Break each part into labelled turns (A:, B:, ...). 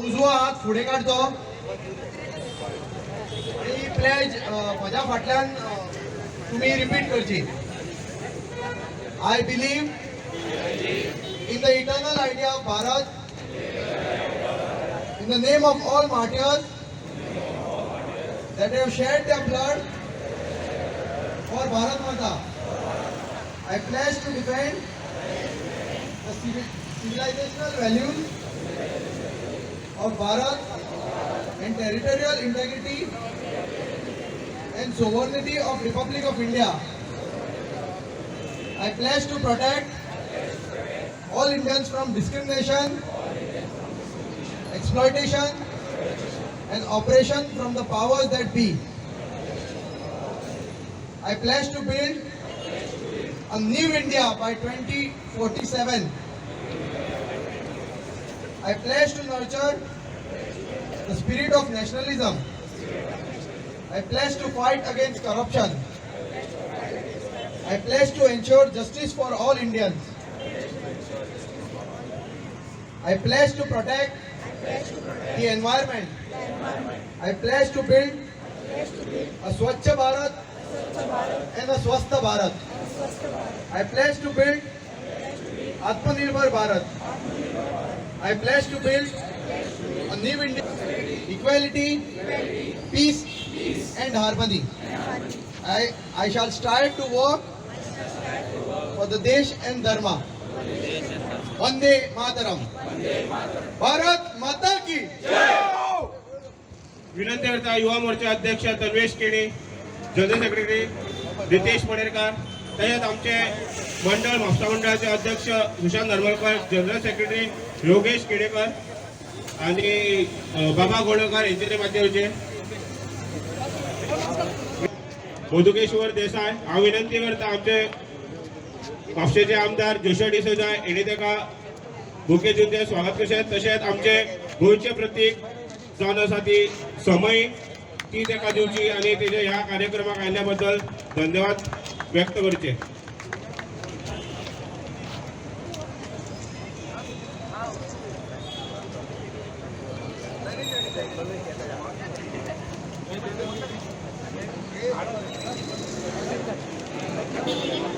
A: उजवा हात फुडें काडचो आणि प्लेज म्हज्या फाटल्यान तुम्ही रिपीट करची. आय believe in the eternal idea of Bharat, in the name of all martyrs that have shed their blood for Bharat Mata. I pledge to defend the civilizational values of Bharat and territorial integrity and sovereignty of Republic of India. I pledge to protect all Indians from discrimination, exploitation, and oppression from the powers that be. I pledge to build a new India by 2047. I pledge to nurture the spirit of nationalism. I pledge to fight against corruption. I pledge to ensure justice for all Indians. I pledge to protect the environment. I pledge to build a Swachh Bharat and a Swasth Bharat. I pledge to build Atmanirbhar Bharat. I pledge to build a new India, equality, peace, and harmony. I shall strive to work for the Desh and Dharma. Vande Mataram. Bharat माता की जय.
B: विनंती करता युवा मोर्चा अध्यक्ष Tanvesh केडे, general secretary Ritesh पडेरकर, तसेच आमचे मंडळ म्हापसा मंडळाचे अध्यक्ष सुशांत नरमलकर, जनरल सेक्रेटरी योगेश केडेकर आणि बाबा गोळकर यांचे ते माध्यमाचे मधुकेश्वर देसाय. हांव विनंती करता आमचे म्हापशेचे आमदार जोशा डिसोजा यांनी ताका बुके दिवन स्वागत करचे. तशेंच आमचे गोंयचे प्रतीक जावन आसा ती समय ती ताका दिवची आनी तेजे ह्या कार्यक्रमाक आयिल्ल्या बद्दल धन्यवाद व्यक्त करचे.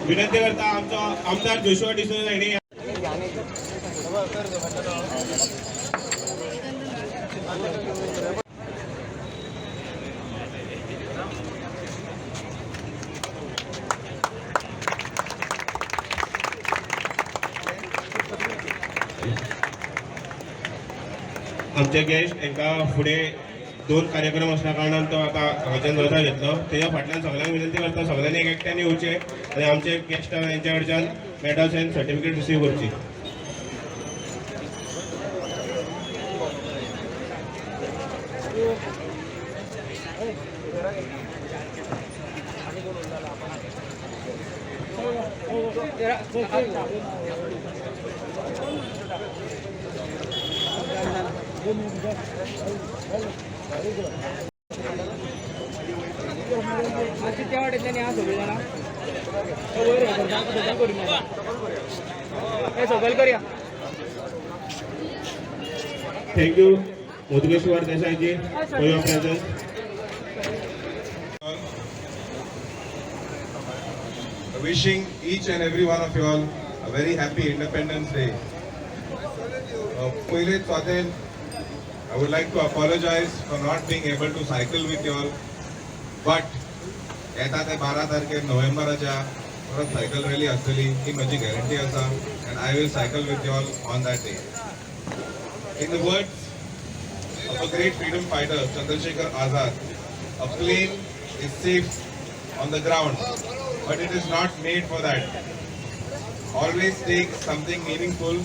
B: विनंती करता आमचो आमदार जोशुआ डिसोजा यांनी आमचे गेस्ट यांका फुडें दोन कार्यक्रम असल्या कारणान तो आता हांगाच्यान रजा घेतलो. तेच्या फाटल्यान सगळ्यांक विनंती करता सगळ्यांनी एक एकट्याने येवचे आनी आमचे गेस्ट यांच्या कडच्यान मेडल्स एंड सर्टिफिकेट रिसीव करची. Thank you, Madhukeshwar Desai ji, for your presence.
C: Wishing each and every one of you all a very happy Independence Day. Pहिले स्वातन I would like to apologize for not being able to cycle with you all, but येता ते 12 तारखेर नोव्हेंबराच्या परत cycle rally आसतली ही माझी guarantee आसा and I will cycle with you all on that day. In the words of a great freedom fighter, Chandrasekhar Azad, a plane is safe on the ground, but it is not made for that. Always take something meaningful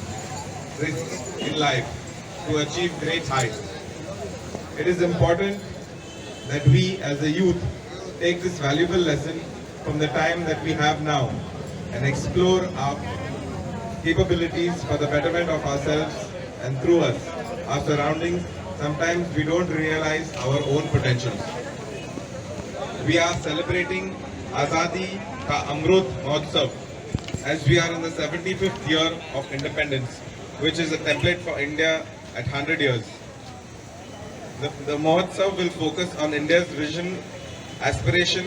C: risks in life to achieve great heights. It is important that we as a youth take this valuable lesson from the time that we have now and explore our capabilities for the betterment of ourselves and through us, our surroundings. Sometimes we don't realize our own potentials. We are celebrating Azadi Ka Amrut Mahotsav as we are in the 75th year of independence, which is a template for India at 100 years. The Mahotsav will focus on India's vision, aspiration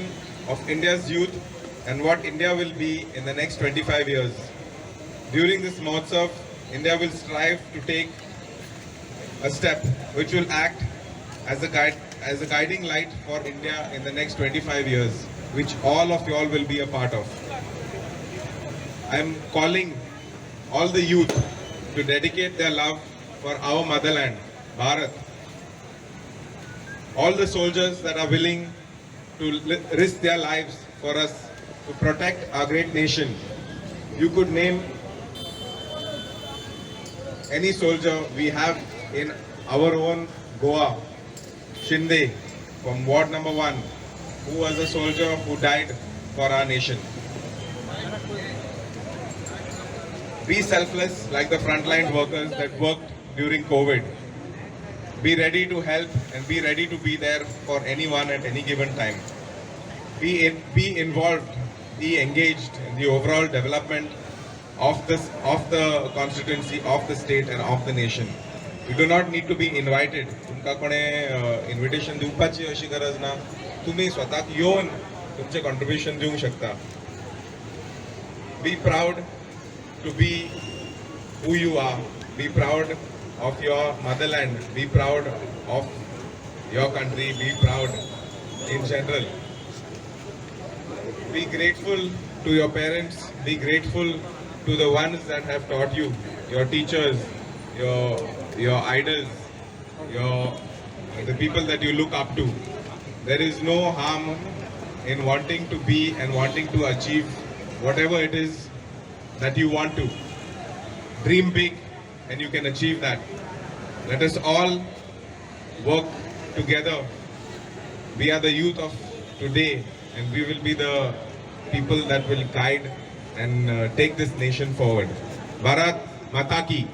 C: of India's youth, and what India will be in the next 25 years. During this Mahotsav, India will strive to take a step which will act as a guiding light for India in the next 25 years, which all of you all will be a part of. I am calling all the youth to dedicate their love for our motherland, Bharat. All the soldiers that are willing to risk their lives for us to protect our great nation. You could name any soldier we have in our own Goa, Shinde from Ward number 1, who was a soldier who died for our nation. Be selfless like the frontline workers that worked during COVID. Be ready to help and be ready to be there for anyone at any given time. Be involved, be engaged in the overall development of the constituency, of the state and of the nation. You do not need to be invited. तुमका कोणे invitation दिवपाची अशी गरज ना. तुम्ही स्वतः येऊन तुमचे contribution देऊ शकता. Be proud to be who you are. Be proud of your motherland. Be proud of your country. Be proud in general. Be grateful to your parents. Be grateful to the ones that have taught you, your teachers, your idols, the people that you look up to. There is no harm in wanting to be and wanting to achieve whatever it is that you want to. Dream big and you can achieve that. Let us all work together. We are the youth of today and we will be the people that will guide and take this nation forward. Bharat Mata Ki.